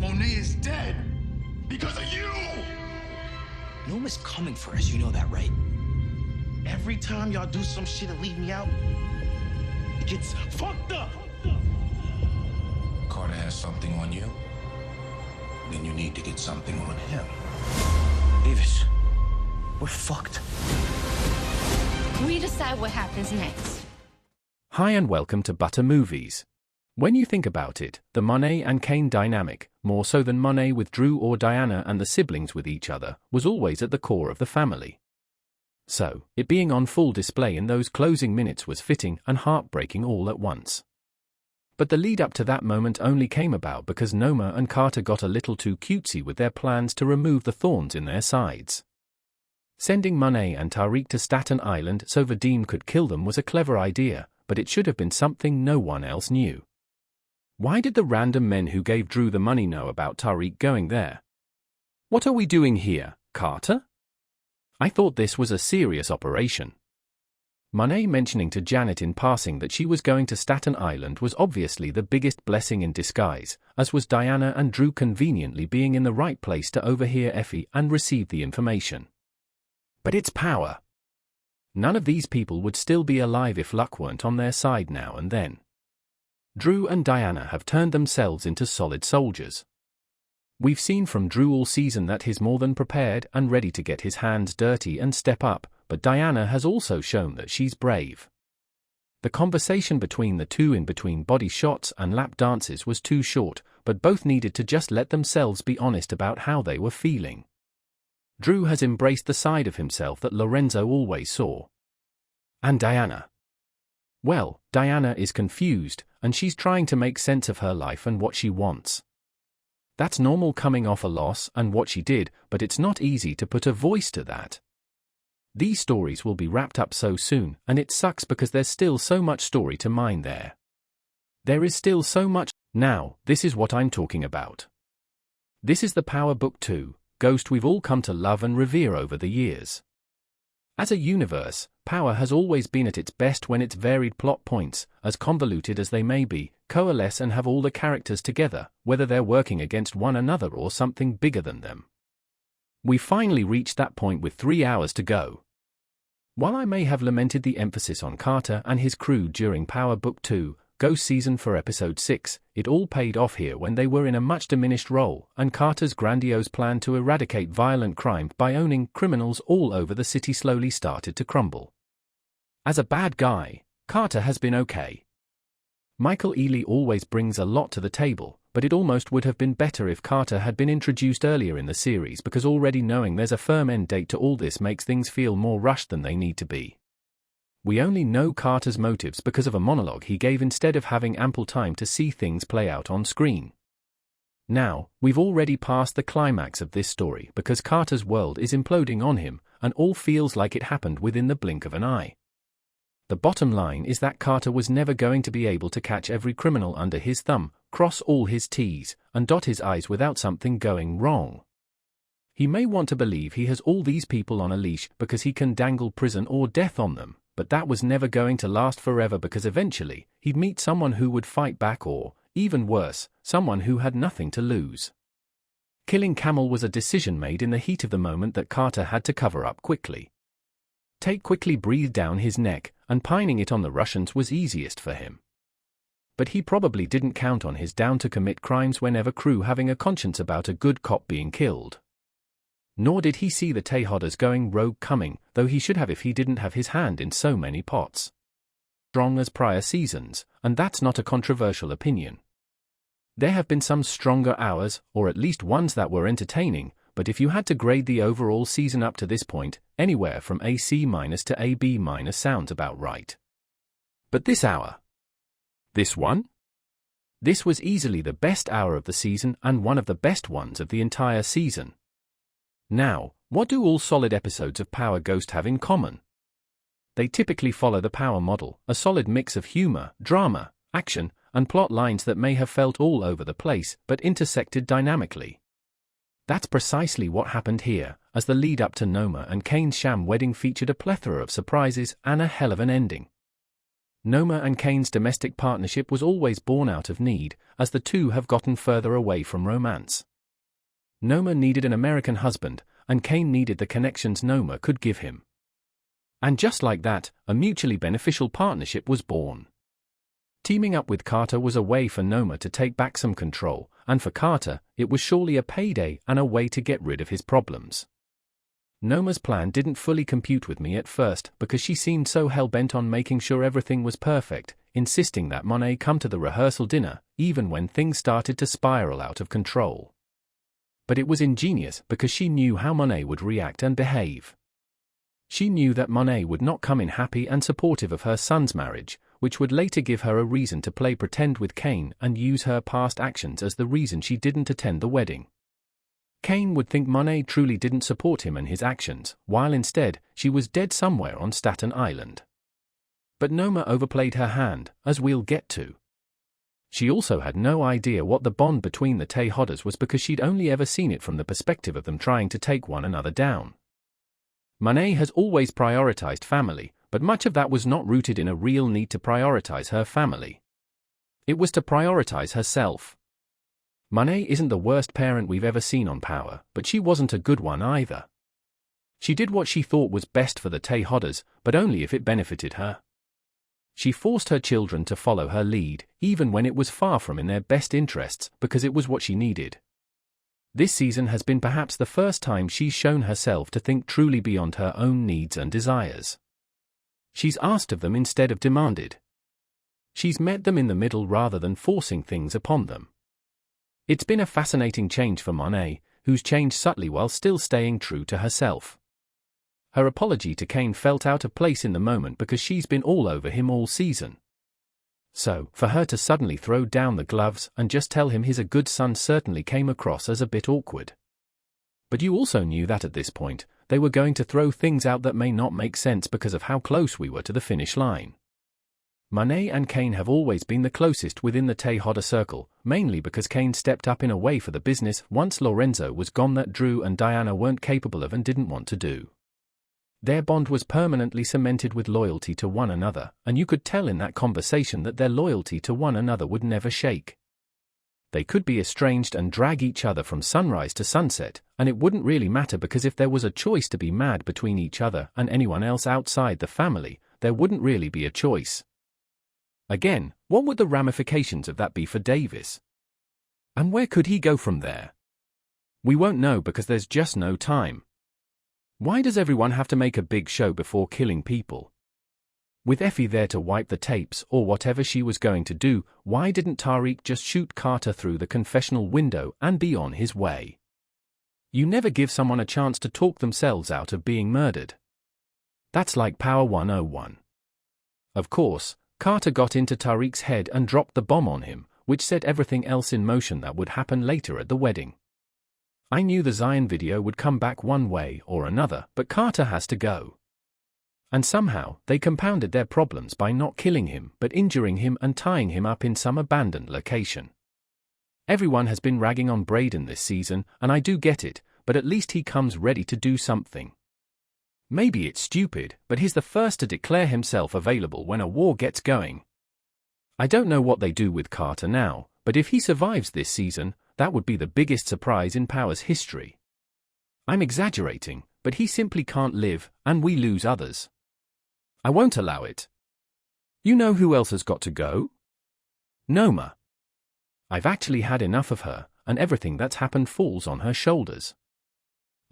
Monet is dead. Because of you! Noma's coming for us, you know that, right? Every time y'all do some shit and leave me out, it gets fucked up! Carter has something on you, then you need to get something on him. Davis, we're fucked. We decide what happens next. Hi and welcome to Butter Movies. When you think about it, the Monet and Cane dynamic, more so than Monet with Dru or Diana and the siblings with each other, was always at the core of the family. So, it being on full display in those closing minutes was fitting and heartbreaking all at once. But the lead up to that moment only came about because Noma and Carter got a little too cutesy with their plans to remove the thorns in their sides. Sending Monet and Tariq to Staten Island so Vadim could kill them was a clever idea, but it should have been something no one else knew. Why did the random men who gave Dru the money know about Tariq going there? What are we doing here, Carter? I thought this was a serious operation. Monet mentioning to Janet in passing that she was going to Staten Island was obviously the biggest blessing in disguise, as was Diana and Dru conveniently being in the right place to overhear Effie and receive the information. But it's power. None of these people would still be alive if luck weren't on their side now and then. Dru and Diana have turned themselves into solid soldiers. We've seen from Dru all season that he's more than prepared and ready to get his hands dirty and step up, but Diana has also shown that she's brave. The conversation between the two in between body shots and lap dances was too short, but both needed to just let themselves be honest about how they were feeling. Dru has embraced the side of himself that Lorenzo always saw. And Diana? Well, Diana is confused, and she's trying to make sense of her life and what she wants. That's normal coming off a loss and what she did, but it's not easy to put a voice to that. These stories will be wrapped up so soon, and it sucks because there's still so much story to mine there. There is still so much. Now, this is what I'm talking about. This is the Power Book 2, Ghost we've all come to love and revere over the years. As a universe, Power has always been at its best when its varied plot points, as convoluted as they may be, coalesce and have all the characters together, whether they're working against one another or something bigger than them. We finally reached that point with 3 hours to go. While I may have lamented the emphasis on Carter and his crew during Power Book 2, Ghost Season for Episode 6, it all paid off here when they were in a much diminished role, and Carter's grandiose plan to eradicate violent crime by owning criminals all over the city slowly started to crumble. As a bad guy, Carter has been okay. Michael Ealy always brings a lot to the table, but it almost would have been better if Carter had been introduced earlier in the series because already knowing there's a firm end date to all this makes things feel more rushed than they need to be. We only know Carter's motives because of a monologue he gave instead of having ample time to see things play out on screen. Now, we've already passed the climax of this story because Carter's world is imploding on him, and all feels like it happened within the blink of an eye. The bottom line is that Carter was never going to be able to catch every criminal under his thumb, cross all his T's, and dot his I's without something going wrong. He may want to believe he has all these people on a leash because he can dangle prison or death on them, but that was never going to last forever because eventually, he'd meet someone who would fight back or, even worse, someone who had nothing to lose. Killing Camel was a decision made in the heat of the moment that Carter had to cover up quickly. Tate quickly breathed down his neck, and pining it on the Russians was easiest for him. But he probably didn't count on his down to commit crimes whenever crew having a conscience about a good cop being killed. Nor did he see the Tejadas going rogue coming, though he should have if he didn't have his hand in so many pots. Strong as prior seasons, and that's not a controversial opinion. There have been some stronger hours, or at least ones that were entertaining, but if you had to grade the overall season up to this point, anywhere from a C- to a B- sounds about right. But this hour? This one? This was easily the best hour of the season and one of the best ones of the entire season. Now, what do all solid episodes of Power Ghost have in common? They typically follow the Power model, a solid mix of humor, drama, action, and plot lines that may have felt all over the place but intersected dynamically. That's precisely what happened here, as the lead up to Noma and Cane's sham wedding featured a plethora of surprises and a hell of an ending. Noma and Cane's domestic partnership was always born out of need, as the two have gotten further away from romance. Noma needed an American husband, and Cane needed the connections Noma could give him. And just like that, a mutually beneficial partnership was born. Teaming up with Carter was a way for Noma to take back some control, and for Carter, it was surely a payday and a way to get rid of his problems. Noma's plan didn't fully compute with me at first because she seemed so hell-bent on making sure everything was perfect, insisting that Monet come to the rehearsal dinner, even when things started to spiral out of control. But it was ingenious because she knew how Monet would react and behave. She knew that Monet would not come in happy and supportive of her son's marriage, which would later give her a reason to play pretend with Cane and use her past actions as the reason she didn't attend the wedding. Cane would think Monet truly didn't support him and his actions, while instead, she was dead somewhere on Staten Island. But Noma overplayed her hand, as we'll get to. She also had no idea what the bond between the Tejadas was because she'd only ever seen it from the perspective of them trying to take one another down. Monet has always prioritized family, but much of that was not rooted in a real need to prioritize her family. It was to prioritize herself. Monet isn't the worst parent we've ever seen on Power, but she wasn't a good one either. She did what she thought was best for the Tejadas, but only if it benefited her. She forced her children to follow her lead, even when it was far from in their best interests, because it was what she needed. This season has been perhaps the first time she's shown herself to think truly beyond her own needs and desires. She's asked of them instead of demanded. She's met them in the middle rather than forcing things upon them. It's been a fascinating change for Monet, who's changed subtly while still staying true to herself. Her apology to Cane felt out of place in the moment because she's been all over him all season. So, for her to suddenly throw down the gloves and just tell him he's a good son certainly came across as a bit awkward. But you also knew that at this point, they were going to throw things out that may not make sense because of how close we were to the finish line. Monet and Cane have always been the closest within the Tejada circle, mainly because Cane stepped up in a way for the business once Lorenzo was gone that Dru and Diana weren't capable of and didn't want to do. Their bond was permanently cemented with loyalty to one another, and you could tell in that conversation that their loyalty to one another would never shake. They could be estranged and drag each other from sunrise to sunset, and it wouldn't really matter because if there was a choice to be mad between each other and anyone else outside the family, there wouldn't really be a choice. Again, what would the ramifications of that be for Davis? And where could he go from there? We won't know because there's just no time. Why does everyone have to make a big show before killing people? With Effie there to wipe the tapes or whatever she was going to do, why didn't Tariq just shoot Carter through the confessional window and be on his way? You never give someone a chance to talk themselves out of being murdered. That's like Power 101. Of course, Carter got into Tariq's head and dropped the bomb on him, which set everything else in motion that would happen later at the wedding. I knew the Zion video would come back one way or another, but Carter has to go. And somehow, they compounded their problems by not killing him but injuring him and tying him up in some abandoned location. Everyone has been ragging on Braden this season, and I do get it, but at least he comes ready to do something. Maybe it's stupid, but he's the first to declare himself available when a war gets going. I don't know what they do with Carter now, but if he survives this season, that would be the biggest surprise in Power's history. I'm exaggerating, but he simply can't live, and we lose others. I won't allow it. You know who else has got to go? Noma. I've actually had enough of her, and everything that's happened falls on her shoulders.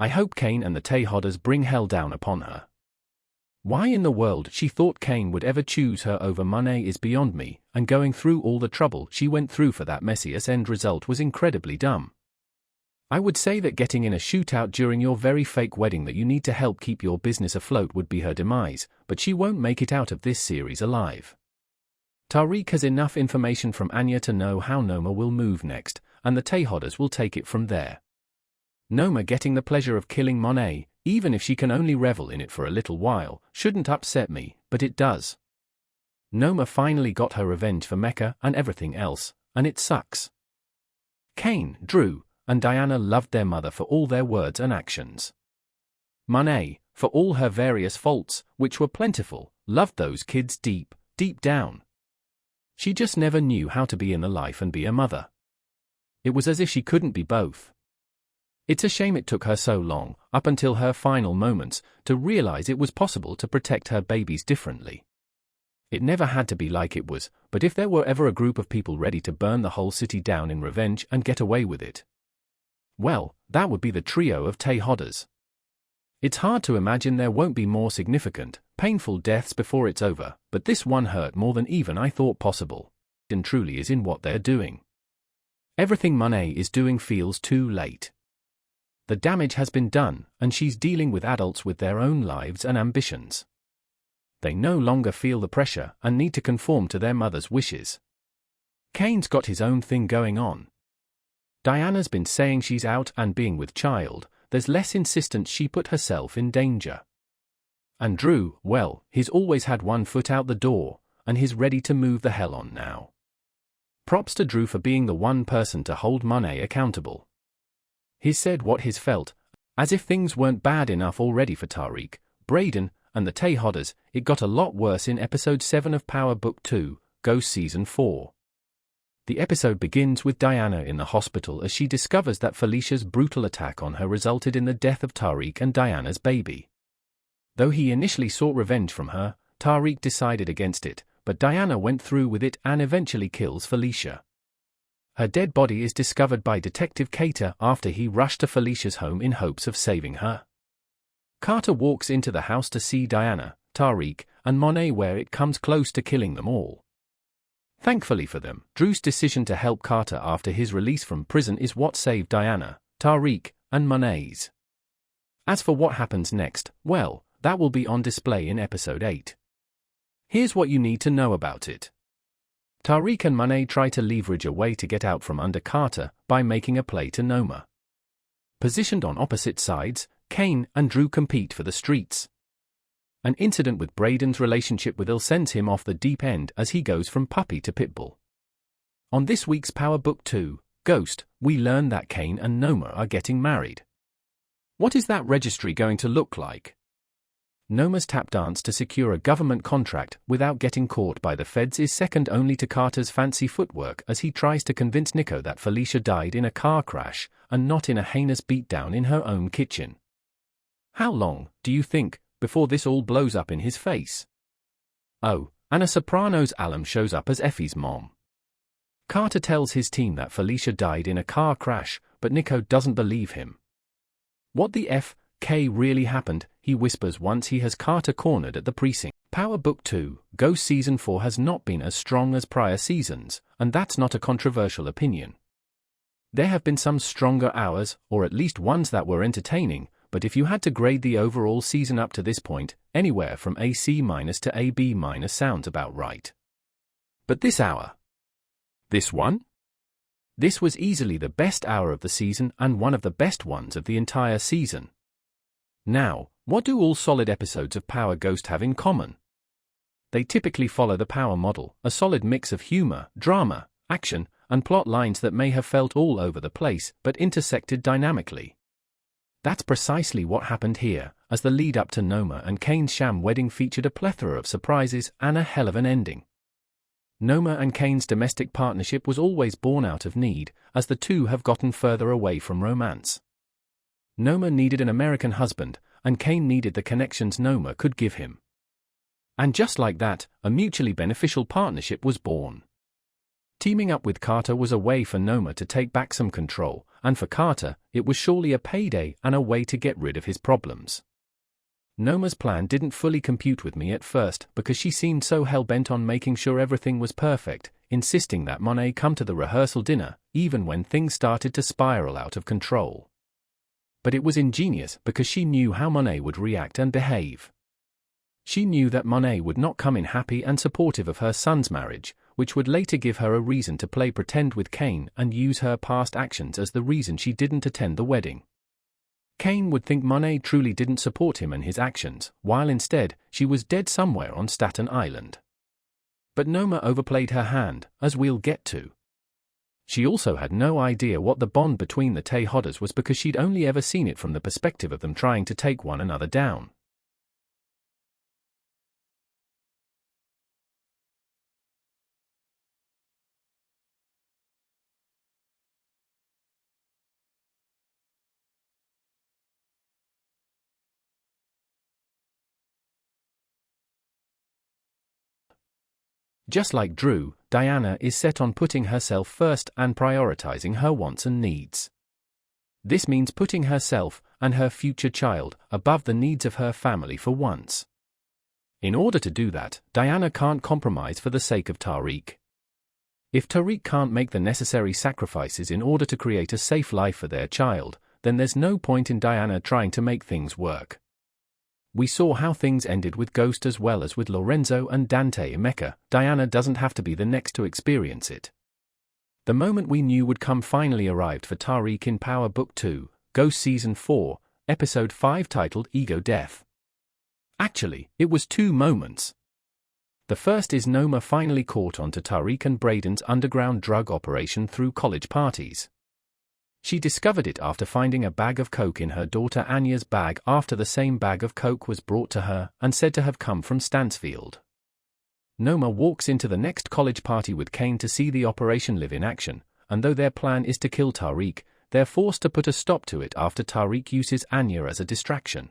I hope Cane and the Tejadas bring hell down upon her. Why in the world she thought Cane would ever choose her over Monet is beyond me, and going through all the trouble she went through for that messy-ass end result was incredibly dumb. I would say that getting in a shootout during your very fake wedding that you need to help keep your business afloat would be her demise, but she won't make it out of this series alive. Tariq has enough information from Anya to know how Noma will move next, and the Tejadas will take it from there. Noma getting the pleasure of killing Monet, even if she can only revel in it for a little while, shouldn't upset me, but it does. Noma finally got her revenge for Mecca and everything else, and it sucks. Cane, Dru, and Diana loved their mother for all their words and actions. Monet, for all her various faults, which were plentiful, loved those kids deep, deep down. She just never knew how to be in the life and be a mother. It was as if she couldn't be both. It's a shame it took her so long, up until her final moments, to realize it was possible to protect her babies differently. It never had to be like it was, but if there were ever a group of people ready to burn the whole city down in revenge and get away with it, well, that would be the trio of Tejadas. It's hard to imagine there won't be more significant, painful deaths before it's over, but this one hurt more than even I thought possible. And truly is in what they're doing. Everything Monet is doing feels too late. The damage has been done, and she's dealing with adults with their own lives and ambitions. They no longer feel the pressure and need to conform to their mother's wishes. Cane's got his own thing going on. Diana's been saying she's out and being with child. There's less insistence she put herself in danger. And Dru, well, he's always had one foot out the door, and he's ready to move the hell on now. Props to Dru for being the one person to hold Monet accountable. He's said what he's felt, as if things weren't bad enough already for Tariq, Braden, and the Tejadas. It got a lot worse in episode 7 of Power Book 2, Ghost Season 4. The episode begins with Diana in the hospital as she discovers that Felicia's brutal attack on her resulted in the death of Tariq and Diana's baby. Though he initially sought revenge from her, Tariq decided against it, but Diana went through with it and eventually kills Felicia. Her dead body is discovered by Detective Carter after he rushed to Felicia's home in hopes of saving her. Carter walks into the house to see Diana, Tariq, and Monet where it comes close to killing them all. Thankfully for them, Dru's decision to help Carter after his release from prison is what saved Diana, Tariq, and Monet's. As for what happens next, well, that will be on display in episode 8. Here's what you need to know about it. Tariq and Monet try to leverage a way to get out from under Carter by making a play to Noma. Positioned on opposite sides, Cane and Dru compete for the streets. An incident with Braden's relationship with Il sends him off the deep end as he goes from puppy to pitbull. On this week's Power Book 2, Ghost, we learn that Cane and Noma are getting married. What is that registry going to look like? Noma's tap dance to secure a government contract without getting caught by the feds is second only to Carter's fancy footwork as he tries to convince Nico that Felicia died in a car crash and not in a heinous beatdown in her own kitchen. How long, do you think, before this all blows up in his face? Oh, and a Sopranos alum shows up as Effie's mom. Carter tells his team that Felicia died in a car crash, but Nico doesn't believe him. What the F.K. really happened, he whispers once he has Carter cornered at the precinct. Power Book 2, Ghost Season 4 has not been as strong as prior seasons, and that's not a controversial opinion. There have been some stronger hours, or at least ones that were entertaining, but if you had to grade the overall season up to this point, anywhere from a C- to a B- sounds about right. But this hour? This one? This was easily the best hour of the season and one of the best ones of the entire season. Now, what do all solid episodes of Power Ghost have in common? They typically follow the Power model, a solid mix of humor, drama, action, and plot lines that may have felt all over the place but intersected dynamically. That's precisely what happened here, as the lead up to Noma and Cane's sham wedding featured a plethora of surprises and a hell of an ending. Noma and Cane's domestic partnership was always born out of need, as the two have gotten further away from romance. Noma needed an American husband, and Cane needed the connections Noma could give him. And just like that, a mutually beneficial partnership was born. Teaming up with Carter was a way for Noma to take back some control, and for Carter, it was surely a payday and a way to get rid of his problems. Noma's plan didn't fully compute with me at first because she seemed so hell-bent on making sure everything was perfect, insisting that Monet come to the rehearsal dinner, even when things started to spiral out of control. But it was ingenious because she knew how Monet would react and behave. She knew that Monet would not come in happy and supportive of her son's marriage, which would later give her a reason to play pretend with Cane and use her past actions as the reason she didn't attend the wedding. Cane would think Monet truly didn't support him and his actions, while instead, she was dead somewhere on Staten Island. But Noma overplayed her hand, as we'll get to. She also had no idea what the bond between the Tejadas was because she'd only ever seen it from the perspective of them trying to take one another down. Just like Dru, Diana is set on putting herself first and prioritizing her wants and needs. This means putting herself and her future child above the needs of her family for once. In order to do that, Diana can't compromise for the sake of Tariq. If Tariq can't make the necessary sacrifices in order to create a safe life for their child, then there's no point in Diana trying to make things work. We saw how things ended with Ghost as well as with Lorenzo and Dante Emeka. Diana doesn't have to be the next to experience it. The moment we knew would come finally arrived for Tariq in Power Book 2, Ghost Season 4, Episode 5 titled Ego Death. Actually, it was two moments. The first is Noma finally caught onto Tariq and Braden's underground drug operation through college parties. She discovered it after finding a bag of coke in her daughter Anya's bag after the same bag of coke was brought to her and said to have come from Stansfield. Noma walks into the next college party with Cane to see the operation live in action, and though their plan is to kill Tariq, they're forced to put a stop to it after Tariq uses Anya as a distraction.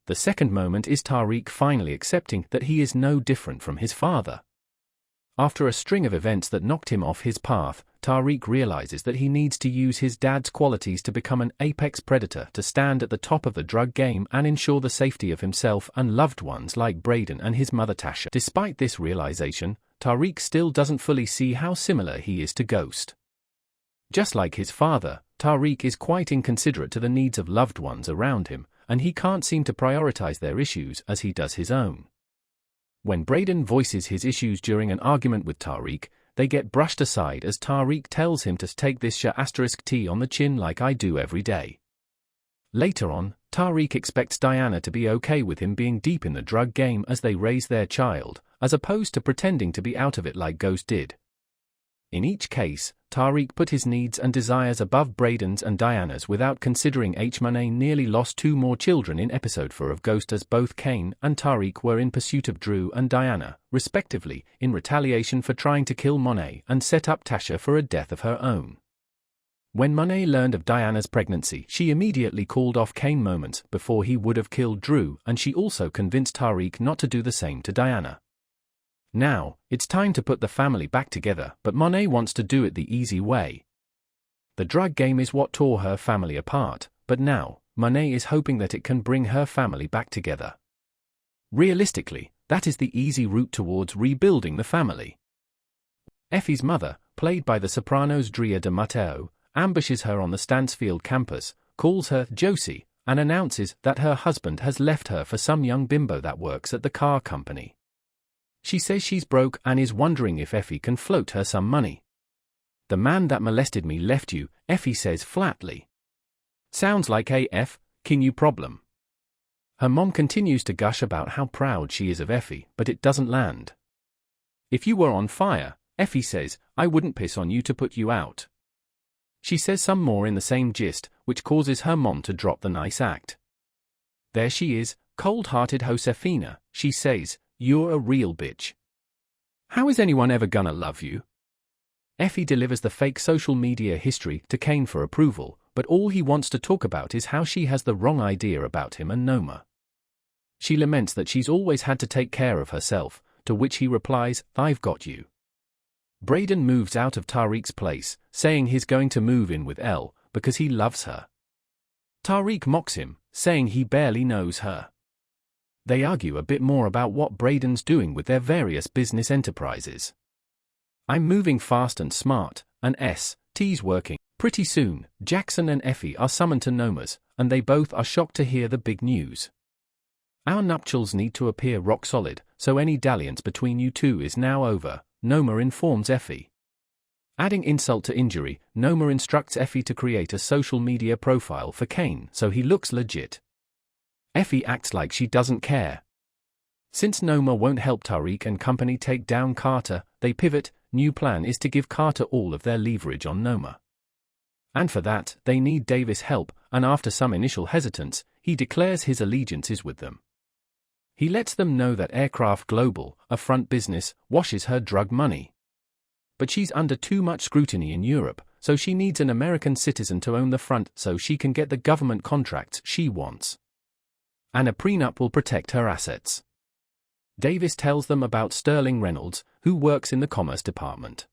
The second moment is Tariq finally accepting that he is no different from his father. After a string of events that knocked him off his path, Tariq realizes that he needs to use his dad's qualities to become an apex predator to stand at the top of the drug game and ensure the safety of himself and loved ones like Braden and his mother Tasha. Despite this realization, Tariq still doesn't fully see how similar he is to Ghost. Just like his father, Tariq is quite inconsiderate to the needs of loved ones around him, and he can't seem to prioritize their issues as he does his own. When Braden voices his issues during an argument with Tariq, they get brushed aside as Tariq tells him to take this *T on the chin like I do every day. Later on, Tariq expects Diana to be okay with him being deep in the drug game as they raise their child, as opposed to pretending to be out of it like Ghost did. In each case, Tariq put his needs and desires above Braden's and Diana's without considering Monet nearly lost two more children in episode 4 of Ghost as both Cane and Tariq were in pursuit of Dru and Diana, respectively, in retaliation for trying to kill Monet and set up Tasha for a death of her own. When Monet learned of Diana's pregnancy, she immediately called off Cane moments before he would have killed Dru, and she also convinced Tariq not to do the same to Diana. Now, it's time to put the family back together, but Monet wants to do it the easy way. The drug game is what tore her family apart, but now, Monet is hoping that it can bring her family back together. Realistically, that is the easy route towards rebuilding the family. Effie's mother, played by the sopranos Drea de Matteo, ambushes her on the Stansfield campus, calls her Josie, and announces that her husband has left her for some young bimbo that works at the car company. She says she's broke and is wondering if Effie can float her some money. The man that molested me left you, Effie says flatly. Sounds like a can you problem. Her mom continues to gush about how proud she is of Effie, but it doesn't land. If you were on fire, Effie says, I wouldn't piss on you to put you out. She says some more in the same gist, which causes her mom to drop the nice act. There she is, cold-hearted Josefina, she says, you're a real bitch. How is anyone ever gonna love you? Effie delivers the fake social media history to Cane for approval, but all he wants to talk about is how she has the wrong idea about him and Noma. She laments that she's always had to take care of herself, to which he replies, I've got you. Braden moves out of Tariq's place, saying he's going to move in with Elle, because he loves her. Tariq mocks him, saying he barely knows her. They argue a bit more about what Braden's doing with their various business enterprises. I'm moving fast and smart, and T's working. Pretty soon, Jackson and Effie are summoned to Noma's, and they both are shocked to hear the big news. Our nuptials need to appear rock solid, so any dalliance between you two is now over, Noma informs Effie. Adding insult to injury, Noma instructs Effie to create a social media profile for Cane so he looks legit. Effie acts like she doesn't care. Since Noma won't help Tariq and company take down Carter, they pivot. New plan is to give Carter all of their leverage on Noma. And for that, they need Davis' help, and after some initial hesitance, he declares his allegiances with them. He lets them know that Aircraft Global, a front business, washes her drug money. But she's under too much scrutiny in Europe, so she needs an American citizen to own the front so she can get the government contracts she wants. And a prenup will protect her assets. Davis tells them about Sterling Reynolds, who works in the Commerce Department.